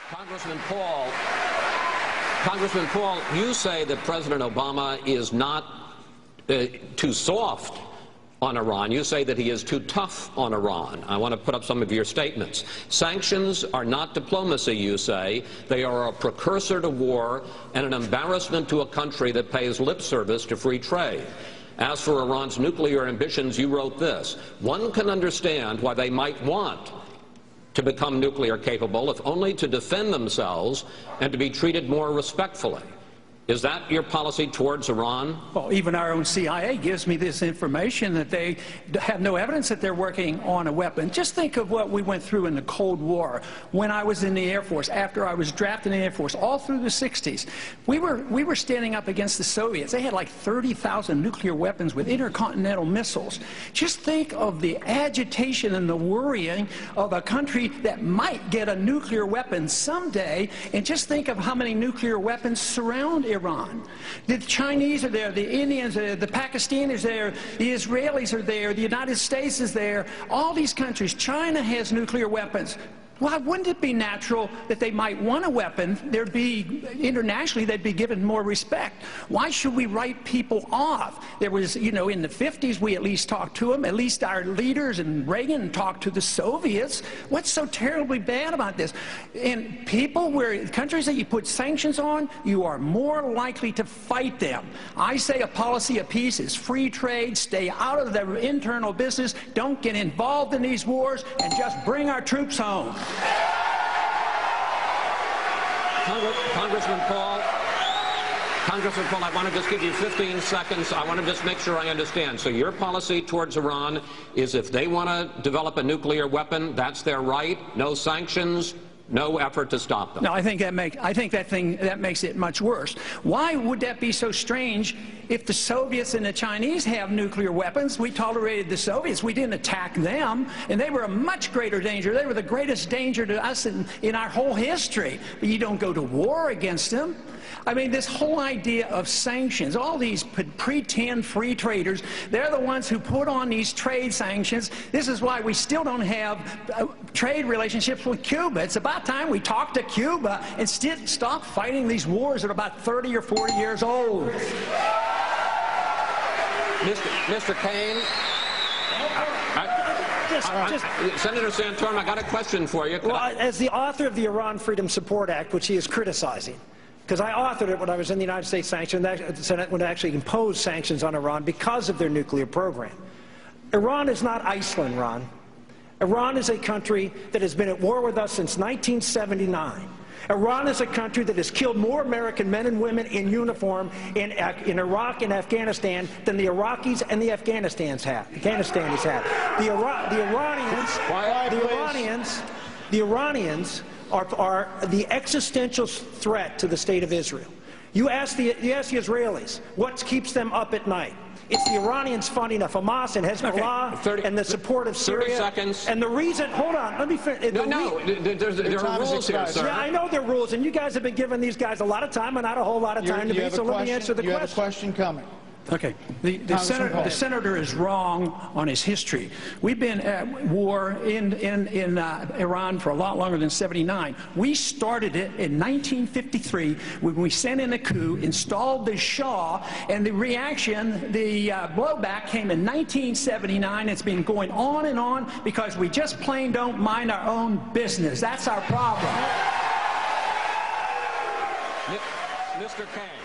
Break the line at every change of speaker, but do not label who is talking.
Congressman Paul, you say that President Obama is not too soft on Iran. You say that he is too tough on Iran. I want to put up some of your statements. Sanctions are not diplomacy, you say. They are a precursor to war and an embarrassment to a country that pays lip service to free trade. As for Iran's nuclear ambitions, you wrote this: one can understand why they might want to become nuclear capable, if only to defend themselves and to be treated more respectfully. Is that your policy towards Iran?
Well, even our own CIA gives me this information that they have no evidence that they're working on a weapon. Just think of what we went through in the Cold War. When I was in the Air Force, after I was drafted in the Air Force, all through the 60s, we were standing up against the Soviets. They had like 30,000 nuclear weapons with intercontinental missiles. Just think of the agitation and the worrying of a country that might get a nuclear weapon someday, and just think of how many nuclear weapons surround Iran. The Chinese are there, the Indians are there, the Pakistanis are there, the Israelis are there, the United States is there. All these countries. China has nuclear weapons. Why wouldn't it be natural that they might want a weapon? There'd be, internationally, they'd be given more respect. Why should we write people off? There was, you know, in the 50s, we at least talked to them. At least our leaders and Reagan talked to the Soviets. What's so terribly bad about this? And people, countries that you put sanctions on, you are more likely to fight them. I say a policy of peace is free trade, stay out of their internal business, don't get involved in these wars, and just bring our troops home.
Congressman Paul, I want to just give you 15 seconds. I want to just make sure I understand. So your policy towards Iran is if they want to develop a nuclear weapon, that's their right, no sanctions, no effort to stop them.
No, I think that makes it much worse. Why would that be so strange? If the Soviets and the Chinese have nuclear weapons, we tolerated the Soviets. We didn't attack them, and they were a much greater danger. They were the greatest danger to us in our whole history. But you don't go to war against them. I mean, this whole idea of sanctions, all these pretend free traders, they're the ones who put on these trade sanctions. This is why we still don't have trade relationships with Cuba. It's about time we talk to Cuba and stop fighting these wars that are about 30 or 40 years old.
Mr. Kaine, Senator Santorum, I got a question for you.
Well, as the author of the Iran Freedom Support Act, which he is criticizing, because I authored it when I was in the United States Senate when they actually imposed sanctions on Iran because of their nuclear program. Iran is not Iceland, Ron. Iran is a country that has been at war with us since 1979. Iran is a country that has killed more American men and women in uniform in Iraq and Afghanistan than the Iraqis and the Afghanistan have. The Iranians are the existential threat to the state of Israel. You ask the Israelis, what keeps them up at night? It's the Iranians funding of Hamas and Hezbollah and the support of Syria.
30 seconds.
And the reason, hold on, let me finish.
There are rules here, sir.
Yeah, I know there are rules, and you guys have been giving these guys a lot of time and not a whole lot of time to me, so let me answer the question.
You have a question coming.
Okay. The senator is wrong on his history. We've been at war in Iran for a lot longer than '79. We started it in 1953 when we sent in a coup, installed the Shah, and the reaction, the blowback came in 1979. It's been going on and on because we just plain don't mind our own business. That's our problem.
Mr. Kaine.